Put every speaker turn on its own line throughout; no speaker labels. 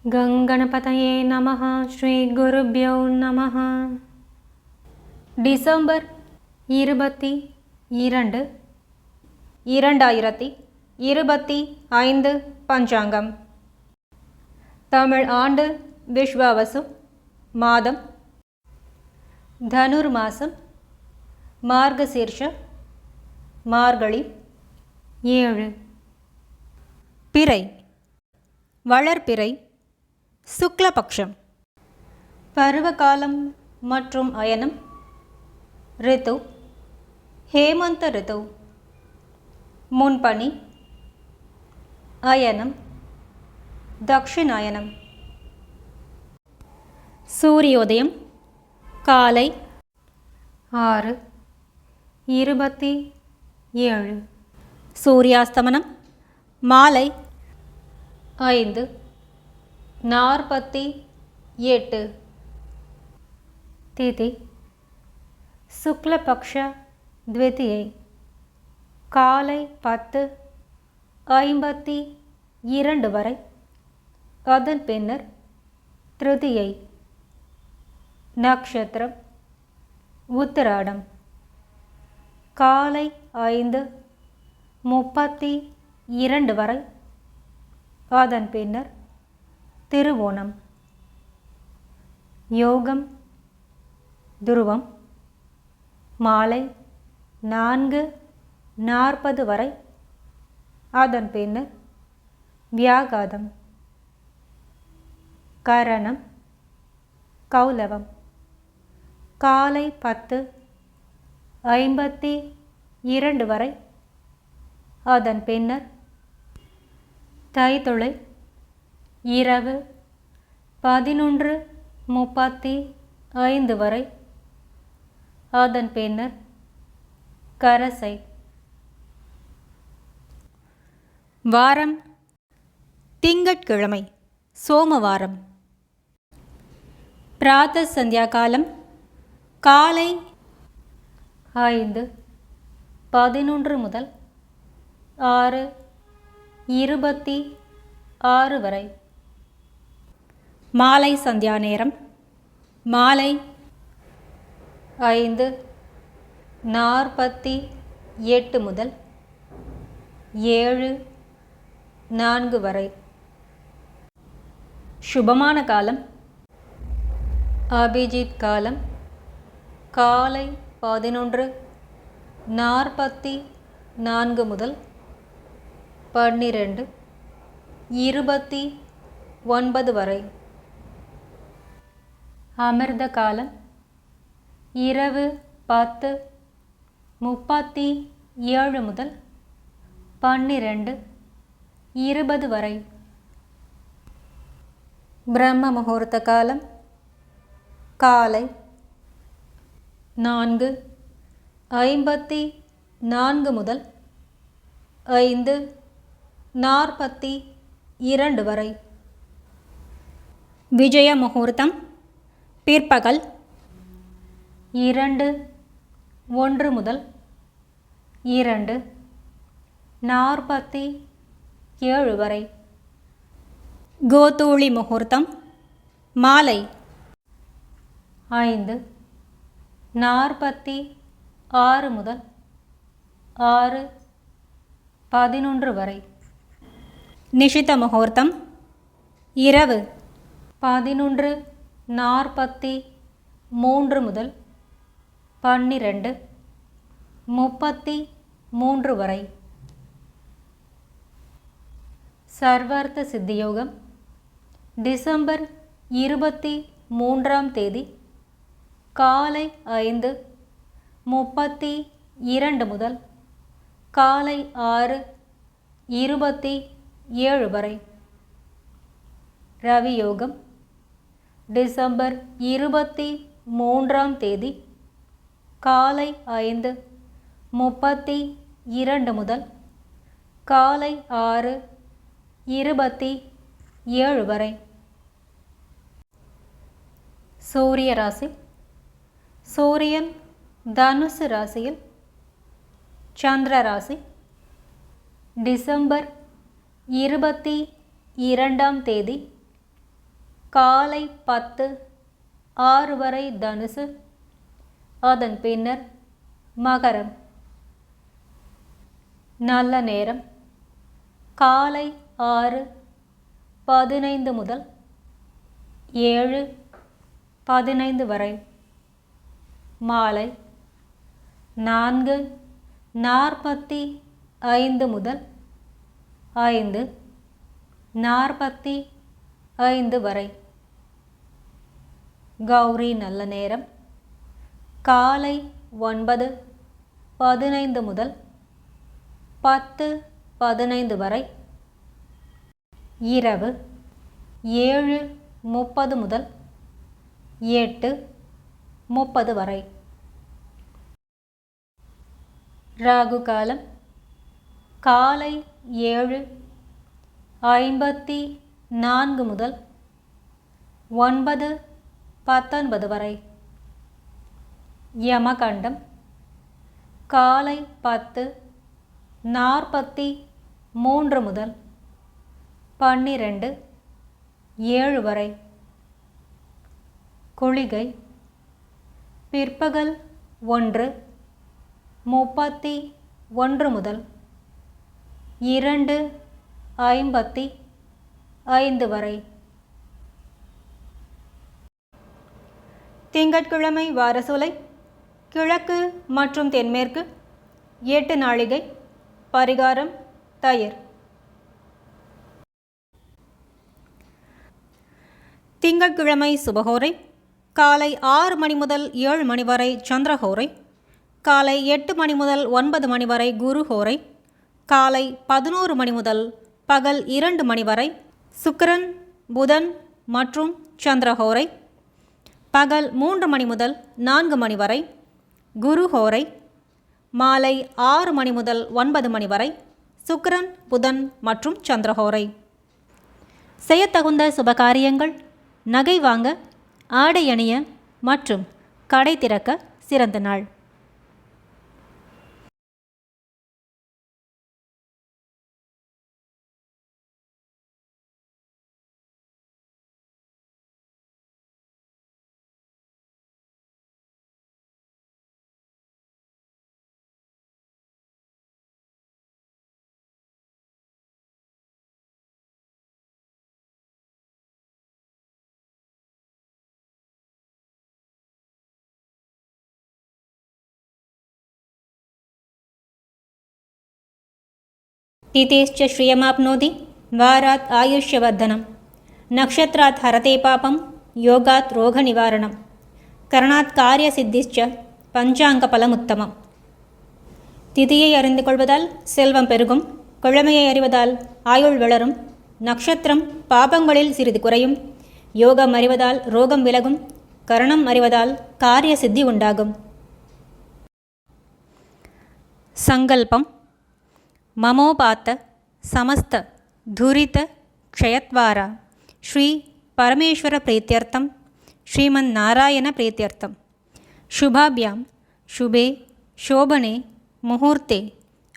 गङ्गणपतये नमः. श्रीगुरुभ्यो नमः. டிசம்பர் 22, 2025 பஞ்சாங்கம். தமிழ் ஆண்டு விஸ்வாவசு, மாதம் தனுர் மாதம், மார்கசீர்ஷ, மார்கழி 7. பிறை, வளர்பிறை, சுக்லபக்ஷம். பருவகாலம் மற்றும் அயனம். ரித்து ஹேமந்த ரித்து. முன்பனி. அயனம் தக்ஷிணாயனம். சூரியோதயம் காலை 6:27. சூரியாஸ்தமனம் மாலை 5:48. திதி சுக்லபக்ஷ த்விதியை காலை 10:52 வரை. அதன் பின்னர் திருதியை. நக்ஷத்திரம் உத்திராடம் காலை 5:32 வரை. அதன் பின்னர் திருவோணம். யோகம் துருவம் மாலை 4:40 வரை. அதன் பின்னர் வியாகாதம். கரணம் கௌலவம் காலை 10:52 வரை. அதன் பின்னர் தைத்துளை இரவு 11:35 வரை. அதன் பின்னர் கரசை. வாரம் திங்கட்கிழமை சோமவாரம். பிராத்த சந்தியா காலம் காலை 5:11 முதல் 6:26 வரை. மாலை சந்தியா நேரம் மாலை 5:48 முதல் 7:04 வரை. சுபமான காலம் அபிஜித் காலம் காலை 11:44 முதல் 12:29 வரை. அமிர்த காலம் இரவு 10:37 முதல் 12:20 வரை. பிரம்ம முகூர்த்த காலம் காலை 4:54 முதல் 5:42 வரை. விஜய முகூர்த்தம் பிற்பகல் 2:01 முதல் 2:47 வரை. கோதூளி முகூர்த்தம் மாலை 5:46 முதல் 6:11 வரை. நிஷித முகூர்த்தம் இரவு 11:43 முதல் 12:33 வரை. சர்வார்த்த சித்தியோகம் டிசம்பர் 23ஆம் தேதி காலை 5:32 முதல் காலை 6:27 வரை. ரவி யோகம் டிசம்பர் 23ஆம் தேதி காலை 5:32 முதல் காலை 6:27 வரை. சூரிய ராசி சூரியன் தனுசு ராசியில், சந்திர ராசி டிசம்பர் 22ஆம் தேதி காலை 10:06 வரை தனுசு, அதன் பின்னர் மகரம். நல்ல நேரம் காலை 6:15 முதல் 7:15 வரை. மாலை 4:45 முதல் 5:45 வரை. கௌரி நல்ல நேரம் காலை 9:15 முதல் 10:15 வரை. இரவு 7:30 முதல் 8:30 வரை. ராகு காலம் காலை 7:54 முதல் 9:19 வரை. யமகண்டம் காலை 10:43 முதல் 12:07 வரை. குளிகை பிற்பகல் 1:31 முதல் 2:55 வரை. திங்கட்கிழமை வாரசூலை கிழக்கு மற்றும் தென்மேற்கு 8 நாழிகை. பரிகாரம் தயிர். திங்கட்கிழமை சுபஹோரை காலை 6 மணி முதல் 7 மணி வரை சந்திரஹோரை, காலை 8 மணி முதல் 9 மணி வரை குருஹோரை, காலை 11 மணி முதல் பகல் 2 மணி வரை சுக்கிரன் புதன் மற்றும் சந்திரஹோரை, பகல் 3 மணி முதல் 4 மணி வரை குருஹோரை, மாலை 6 மணி முதல் 9 மணி வரை சுக்கிரன் புதன் மற்றும் சந்திரஹோரை. செய்யத்தகுந்த சுபகாரியங்கள் நகை வாங்க, ஆடை அணிய மற்றும் கடை திறக்க சிறந்த நாள். तिथेश्च श्रियमाप्नोति वारात् आयुष्यवर्धनं नक्षत्रात् हरते पापं योगात् रोगनिवारणं करणात् कार्यसिद्धिश्च பஞ்சாங்கபலமுத்தமம். திதியை அறிந்து கொள்வதால் செல்வம் பெருகும், கிழமையை அறிவதால் ஆயுள் வளரும், நட்சத்திரம் பாபங்களில் சிறிது குறையும், யோகம் அறிவதால் ரோகம் விலகும், கரணம் அறிவதால் காரிய சித்தி உண்டாகும். சங்கல்பம் மமோபாத்த சமஸ்த துரித க்ஷயத்வாரா ஸ்ரீ பரமேஸ்வர பிரீத்யர்த்தம் ஸ்ரீமன் நாராயண பிரீத்யர்த்தம் शुभाभ्यां शुभे शोभने मुहूर्ते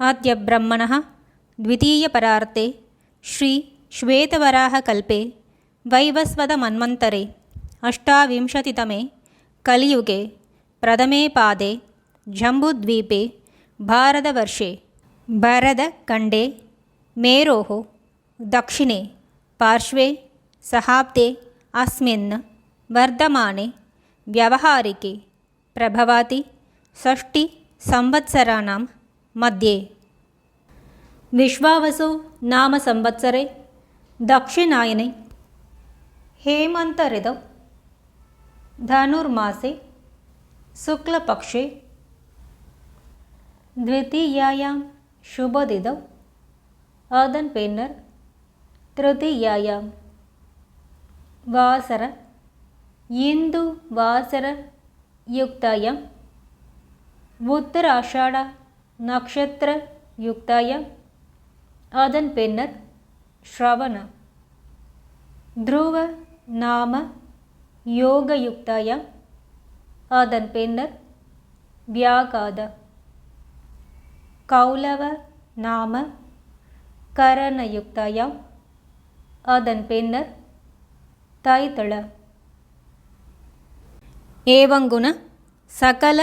आद्य ब्रह्मणः द्वितीयपरार्ते श्री श्वेतवराहकल्पे वैवस्वतमन्वन्तरे अष्टाविंशतितमे कलियुगे प्रथमे पादे जम्बूद्वीपे भारतवर्षे भरतखण्डे मेरोः दक्षिणे पार्श्वे सहाब्दे अस्मिन् वर्धमाने व्यावहारिके प्रभवाति 6 संवत्सराणां मध्ये विश्वावसु नाम संवत्सरे दक्षिणायने हेमंत ऋतौ धनुर्मासे शुक्लपक्षे द्वितीयायां शुभतिथौ அதன் பின்னர் திருதியாயாம் வாசர இந்து வாசர யுக்தாயம் உத்தராஷாட நக்ஷத்திர யுக்தாயம் அதன் பின்னர் ஸ்ரவண துருவ நாம யோகயுக்தாயம் அதன் பின்னர் வியாகாத கௌலவ நாம கரணயுக்தாயம் அதன் பின்னர் तैतळ। एवङ्गुण सकल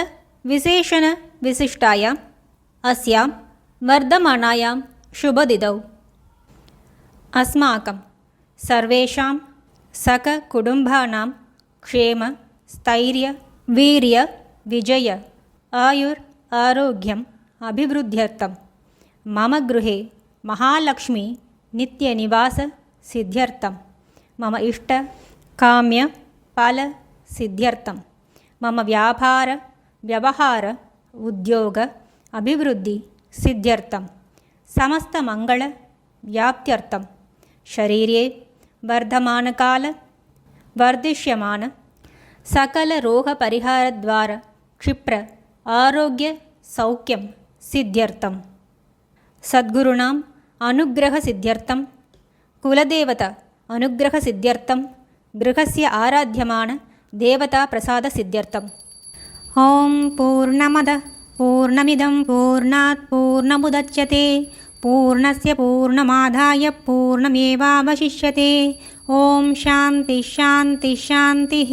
विशेषण विशिष्टायाम् अस्यां वर्धमानायां शुभतिथौ अस्माकं सर्वेषां सककुटुम्बानां क्षेम स्थैर्य वीर्य विजय आयुर् आरोग्यम् अभिवृद्ध्यर्थं मम गृहे महालक्ष्मी नित्यनिवास सिद्ध्यर्थं मम इष्ट काम्य फल सिद्ध्यर्थं मम व्यापार व्यवहार उद्योग अभिवृद्धि सिद्ध्यर्थं समस्तमङ्गल व्याप्त्यर्थं शरीरे वर्धमानकाल वर्धिष्यमान सकलरोगपरिहारद्वारा क्षिप्र आरोग्य सौख्यं सिद्ध्यर्थं सद्गुरूणाम् अनुग्रहसिद्ध्यर्थं कुलदेवता अनुग्रहसिद्ध्यर्थं गृहस्य आराध्यमान देवताप्रसादसिद्ध्यर्थम्। ॐ पूर्णमदः पूर्णमिदं पूर्णात् पूर्णमुदच्यते पूर्णस्य पूर्णमादाय पूर्णमेवावशिष्यते। ॐ शान्तिः शान्तिः शान्तिः।